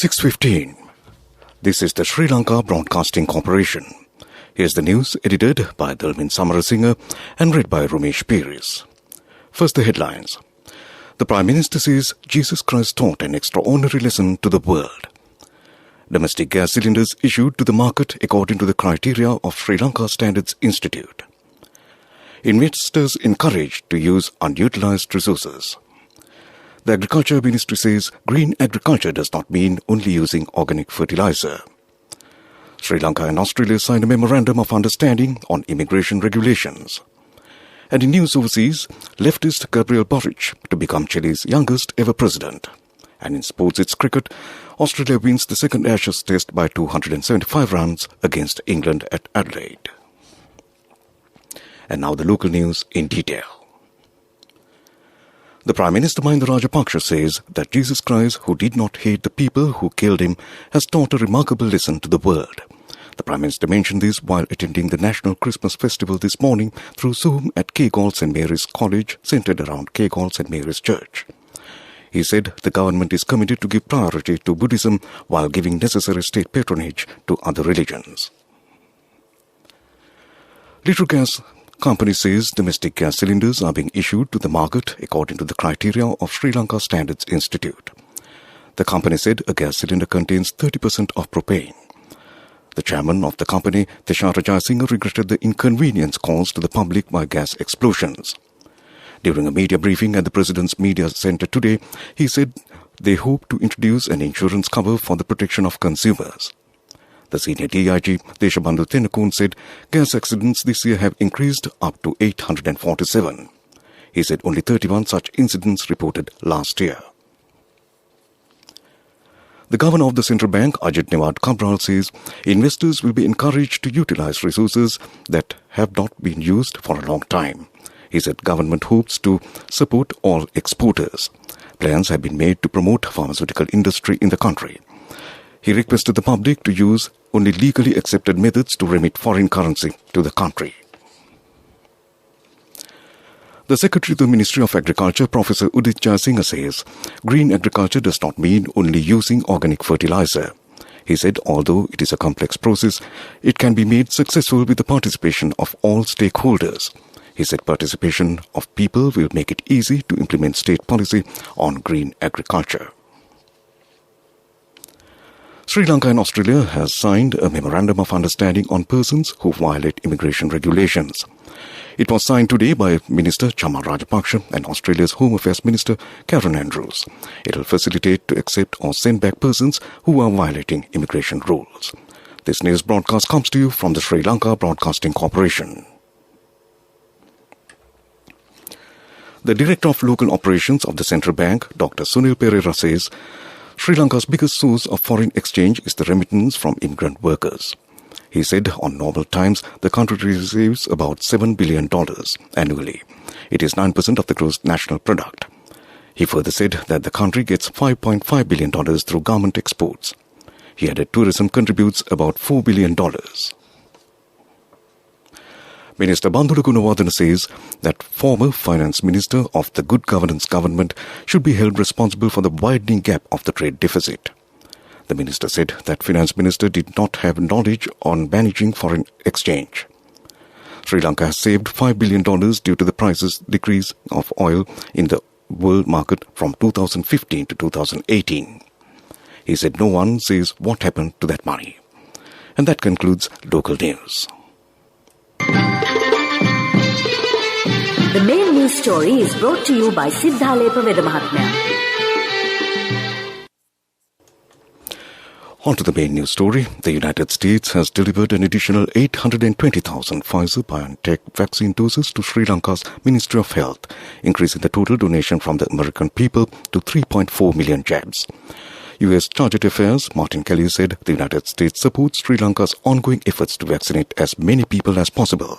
6:15. This is the Sri Lanka Broadcasting Corporation. Here's the news edited by Dalmin Samarasinghe and read by Rumesh Piris. First, the headlines. The Prime Minister says Jesus Christ taught an extraordinary lesson to the world. Domestic gas cylinders issued to the market according to the criteria of Sri Lanka Standards Institute. Investors encouraged to use unutilized resources. The Agriculture Ministry says green agriculture does not mean only using organic fertilizer. Sri Lanka and Australia signed a memorandum of understanding on immigration regulations. And in news overseas, leftist Gabriel Boric to become Chile's youngest ever president. And in sports, it's cricket. Australia wins the second Ashes Test by 275 runs against England at Adelaide. And now the local news in detail. The Prime Minister Mahinda Rajapaksa says that Jesus Christ, who did not hate the people who killed him, has taught a remarkable lesson to the world. The Prime Minister mentioned this while attending the National Christmas Festival this morning through Zoom at Kegalle St. Mary's College, centred around Kegalle St. Mary's Church. He said the government is committed to give priority to Buddhism while giving necessary state patronage to other religions. Litrogas Company says domestic gas cylinders are being issued to the market according to the criteria of Sri Lanka Standards Institute. The company said a gas cylinder contains 30% of propane. The chairman of the company, Teshara Jayasinghe, regretted the inconvenience caused to the public by gas explosions. During a media briefing at the President's Media Centre today, he said they hope to introduce an insurance cover for the protection of consumers. The senior DIG, Deshabandhu Tennakoon, said gas accidents this year have increased up to 847. He said only 31 such incidents reported last year. The Governor of the Central Bank, Ajit Newad Cabral, says investors will be encouraged to utilize resources that have not been used for a long time. He said government hopes to support all exporters. Plans have been made to promote pharmaceutical industry in the country. He requested the public to use only legally accepted methods to remit foreign currency to the country. The Secretary of the Ministry of Agriculture, Professor Udit Jayasinghe, says green agriculture does not mean only using organic fertilizer. He said although it is a complex process, it can be made successful with the participation of all stakeholders. He said participation of people will make it easy to implement state policy on green agriculture. Sri Lanka and Australia has signed a memorandum of understanding on persons who violate immigration regulations. It was signed today by Minister Chamal Rajapaksa and Australia's Home Affairs Minister Karen Andrews. It will facilitate to accept or send back persons who are violating immigration rules. This news broadcast comes to you from the Sri Lanka Broadcasting Corporation. The Director of Local Operations of the Central Bank, Dr. Sunil Pereira, says Sri Lanka's biggest source of foreign exchange is the remittance from immigrant workers. He said on normal times, the country receives about $7 billion annually. It is 9% of the gross national product. He further said that the country gets $5.5 billion through garment exports. He added tourism contributes about $4 billion. Minister Bandula Gunawardena says that former Finance Minister of the Good Governance government should be held responsible for the widening gap of the trade deficit. The minister said that Finance Minister did not have knowledge on managing foreign exchange. Sri Lanka has saved $5 billion due to the prices decrease of oil in the world market from 2015 to 2018. He said no one says what happened to that money. And that concludes local news. The main news story is brought to you by Siddhalepa Vedamahatmya. On to the main news story. The United States has delivered an additional 820,000 Pfizer-BioNTech vaccine doses to Sri Lanka's Ministry of Health, increasing the total donation from the American people to 3.4 million jabs. U.S. Chargé d'Affaires Martin Kelly said the United States supports Sri Lanka's ongoing efforts to vaccinate as many people as possible.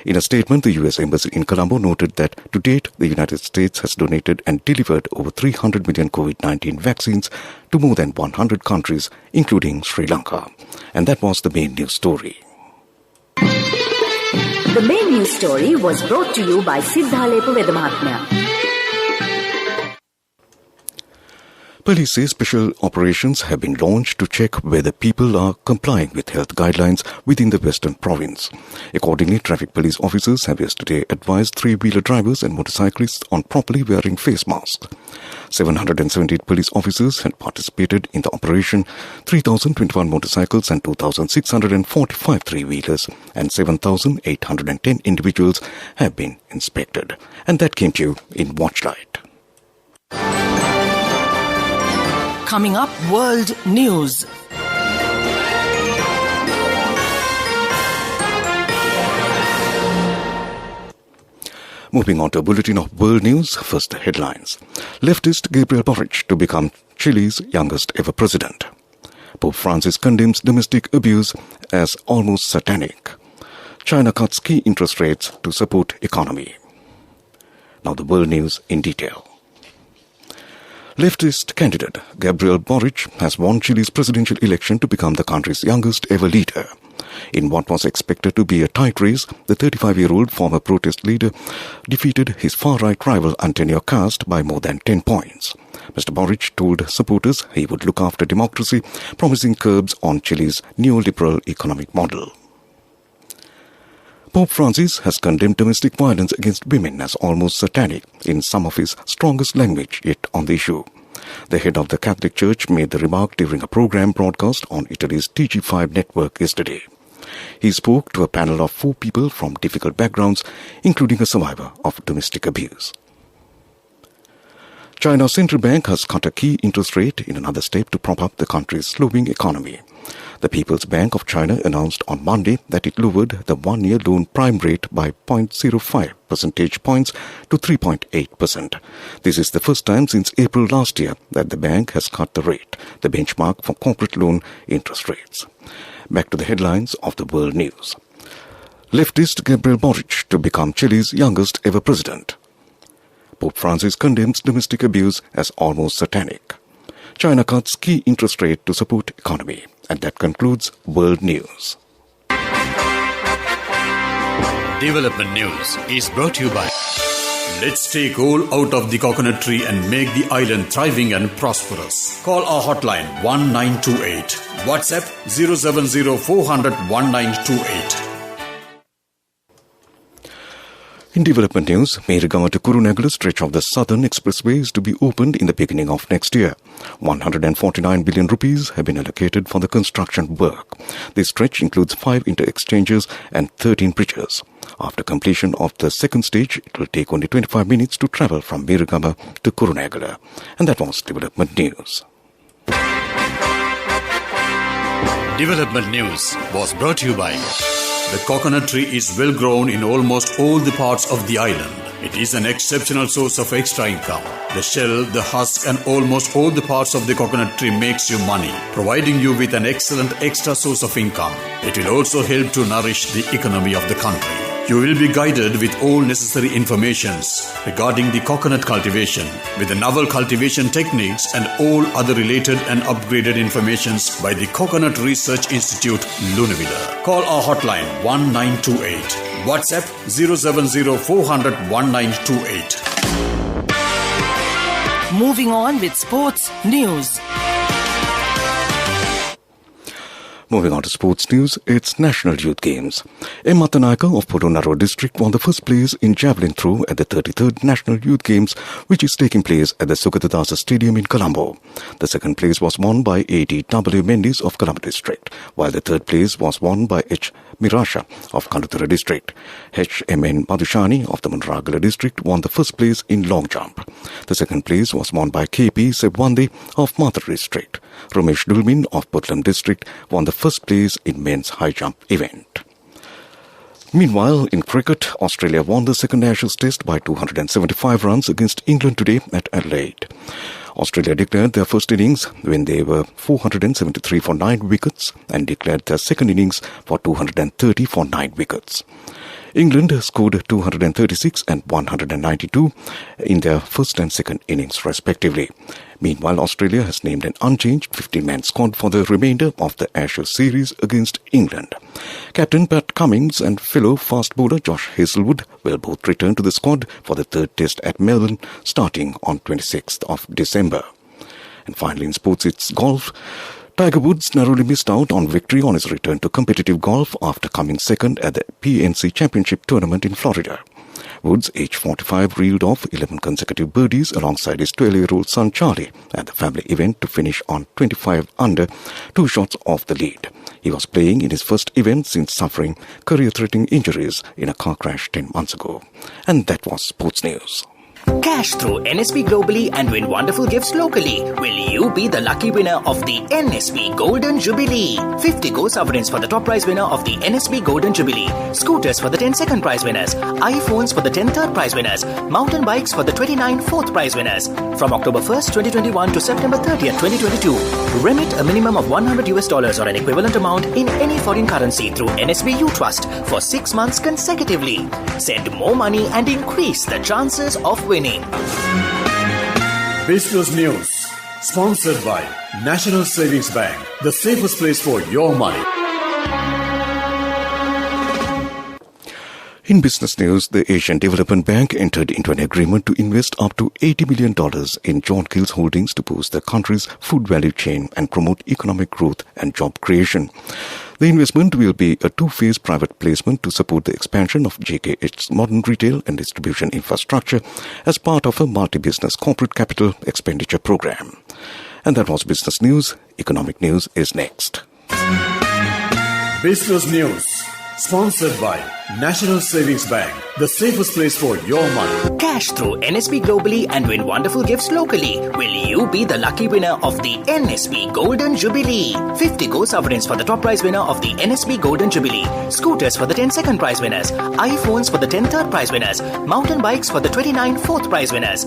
In a statement, the U.S. Embassy in Colombo noted that to date, the United States has donated and delivered over 300 million COVID-19 vaccines to more than 100 countries, including Sri Lanka. And that was the main news story. The main news story was brought to you by Siddhalepa Vedamahatmya. Police say special operations have been launched to check whether people are complying with health guidelines within the Western Province. Accordingly, traffic police officers have yesterday advised three-wheeler drivers and motorcyclists on properly wearing face masks. 778 police officers had participated in the operation. 3,021 motorcycles and 2,645 three-wheelers and 7,810 individuals have been inspected. And that came to you in Watchlight. Coming up, World News. Moving on to a bulletin of world news, first the headlines. Leftist Gabriel Boric to become Chile's youngest ever president. Pope Francis condemns domestic abuse as almost satanic. China cuts key interest rates to support economy. Now the world news in detail. Leftist candidate Gabriel Boric has won Chile's presidential election to become the country's youngest ever leader. In what was expected to be a tight race, the 35-year-old former protest leader defeated his far-right rival Antonio Cast by more than 10 points. Mr. Boric told supporters he would look after democracy, promising curbs on Chile's neoliberal economic model. Pope Francis has condemned domestic violence against women as almost satanic in some of his strongest language yet on the issue. The head of the Catholic Church made the remark during a program broadcast on Italy's TG5 network yesterday. He spoke to a panel of 4 people from difficult backgrounds, including a survivor of domestic abuse. China's central bank has cut a key interest rate in another step to prop up the country's slowing economy. The People's Bank of China announced on Monday that it lowered the one-year loan prime rate by 0.05 percentage points to 3.8%. This is the first time since April last year that the bank has cut the rate, the benchmark for corporate loan interest rates. Back to the headlines of the world news. Leftist Gabriel Boric to become Chile's youngest ever president. Pope Francis condemns domestic abuse as almost satanic. China cuts key interest rate to support economy. And that concludes World News. Development News is brought to you by Let's take all out of the coconut tree and make the island thriving and prosperous. Call our hotline 1928. WhatsApp 070 400 1928. In development news, Mirigama to Kurunegala stretch of the Southern Expressway is to be opened in the beginning of next year. 149 billion rupees have been allocated for the construction work. This stretch includes 5 inter-exchanges and 13 bridges. After completion of the second stage, it will take only 25 minutes to travel from Mirigama to Kurunegala. And that was development news. Development News was brought to you by the coconut tree is well grown in almost all the parts of the island. It is an exceptional source of extra income. The shell, the husk and almost all the parts of the coconut tree makes you money, providing you with an excellent extra source of income. It will also help to nourish the economy of the country. You will be guided with all necessary informations regarding the coconut cultivation, with the novel cultivation techniques and all other related and upgraded informations by the Coconut Research Institute, Lunavilla. Call our hotline 1928. WhatsApp 070 400 1928. Moving on with sports news. Moving on to sports news, it's National Youth Games. M. Matanaka of Polonnaruwa district won the first place in javelin throw at the 33rd National Youth Games, which is taking place at the Sugatadasa Stadium in Colombo. The second place was won by A.D.W. Mendes of Colombo district, while the third place was won by H. Mirasha of Kandutara district. H.M.N. Madhushani of the Munragala district won the first place in long jump. The second place was won by K.P. Sebwande of Mathura district. Ramesh Dulmin of Putlam district won the first place in men's high jump event. Meanwhile, in cricket, Australia won the second Ashes Test by 275 runs against England today at Adelaide. Australia declared their first innings when they were 473 for 9 wickets and declared their second innings for 230 for 9 wickets. England scored 236 and 192 in their first and second innings respectively. Meanwhile, Australia has named an unchanged 15-man squad for the remainder of the Ashes series against England. Captain Pat Cummins and fellow fast bowler Josh Hazlewood will both return to the squad for the third test at Melbourne starting on 26th of December. And finally in sports, it's golf. Tiger Woods narrowly missed out on victory on his return to competitive golf after coming second at the PNC Championship tournament in Florida. Woods, age 45, reeled off 11 consecutive birdies alongside his 12-year-old son Charlie at the family event to finish on 25 under, 2 shots off the lead. He was playing in his first event since suffering career-threatening injuries in a car crash 10 months ago. And that was sports news. Cash through NSB globally and win wonderful gifts locally. Will you be the lucky winner of the NSB Golden Jubilee? 50 gold sovereigns for the top prize winner of the NSB Golden Jubilee. Scooters for the 10 second prize winners. iPhones for the 10 third prize winners. Mountain bikes for the 29 fourth prize winners. From October 1st, 2021 to September 30th, 2022. Remit a minimum of $100 or an equivalent amount in any foreign currency through NSB U Trust for 6 months consecutively. Send more money and increase the chances of winning. Business News, sponsored by National Savings Bank, the safest place for your money. In business news, the Asian Development Bank entered into an agreement to invest up to $80 million in John Keells Holdings to boost the country's food value chain and promote economic growth and job creation. The investment will be a 2-phase private placement to support the expansion of JKH's modern retail and distribution infrastructure as part of a multi-business corporate capital expenditure program. And that was business news. Economic news is next. Business News, sponsored by National Savings Bank, the safest place for your money. Cash through NSB globally and win wonderful gifts locally. Will you be the lucky winner of the NSB Golden Jubilee? 50 gold sovereigns for the top prize winner of the NSB Golden Jubilee. Scooters for the 10 second prize winners. iPhones for the 10 third prize winners. Mountain bikes for the 29 fourth prize winners.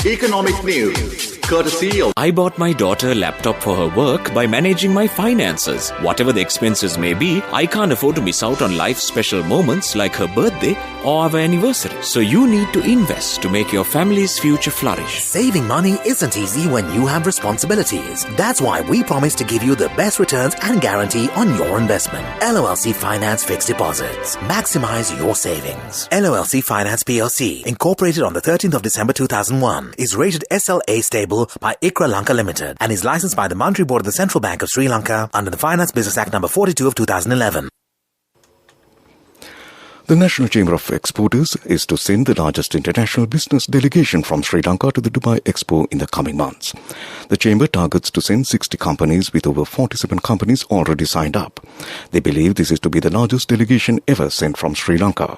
Economic news, courtesy of... I bought my daughter a laptop for her work by managing my finances. Whatever the expenses may be, I can't afford to miss out on life's special moments like her birthday or our anniversary. So you need to invest to make your family's future flourish. Saving money isn't easy when you have responsibilities. That's why we promise to give you the best returns and guarantee on your investment. LOLC Finance Fixed Deposits. Maximize your savings. LOLC Finance PLC, incorporated on the 13th of December 2001, is rated SLA stable by Sri Lanka Limited and is licensed by the Monetary Board of the Central Bank of Sri Lanka under the Finance Business Act No. 42 of 2011. The National Chamber of Exporters is to send the largest international business delegation from Sri Lanka to the Dubai Expo in the coming months. The Chamber targets to send 60 companies with over 47 companies already signed up. They believe this is to be the largest delegation ever sent from Sri Lanka.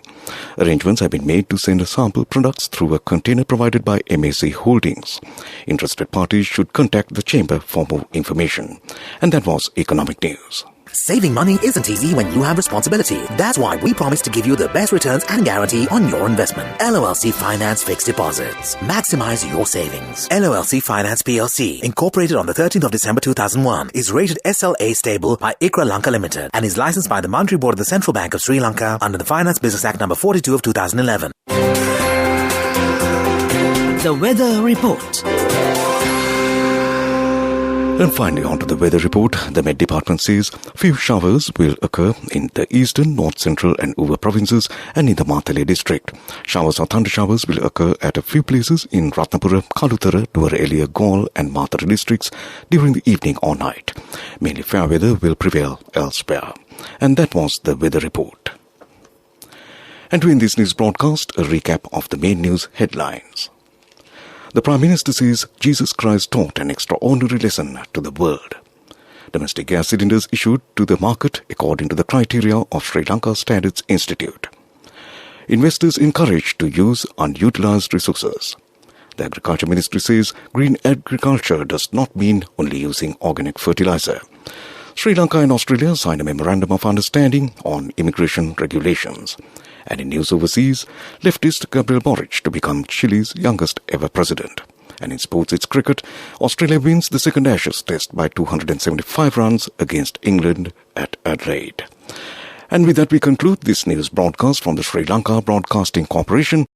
Arrangements have been made to send sample products through a container provided by MAC Holdings. Interested parties should contact the Chamber for more information. And that was Economic News. Saving money isn't easy when you have responsibility. That's why we promise to give you the best returns and guarantee on your investment. LOLC Finance Fixed Deposits. Maximize your savings. LOLC Finance PLC, incorporated on the 13th of December 2001, is rated SLA stable by Sri Lanka Limited and is licensed by the Monetary Board of the Central Bank of Sri Lanka under the Finance Business Act No. 42 of 2011. The Weather Report. And finally, on to the weather report. The Met Department says few showers will occur in the eastern, north central and Uva provinces and in the Matale district. Showers or thunder showers will occur at a few places in Ratnapura, Kalutara, Nuwara Galle and Matara districts during the evening or night. Mainly fair weather will prevail elsewhere. And that was the weather report. And to end this news broadcast, a recap of the main news headlines. The Prime Minister says Jesus Christ taught an extraordinary lesson to the world. Domestic gas cylinders issued to the market according to the criteria of Sri Lanka Standards Institute. Investors encouraged to use unutilized resources. The Agriculture Ministry says green agriculture does not mean only using organic fertilizer. Sri Lanka and Australia signed a memorandum of understanding on immigration regulations. And in news overseas, leftist Gabriel Boric to become Chile's youngest ever president. And in sports, it's cricket. Australia wins the second Ashes test by 275 runs against England at Adelaide. And with that, we conclude this news broadcast from the Sri Lanka Broadcasting Corporation.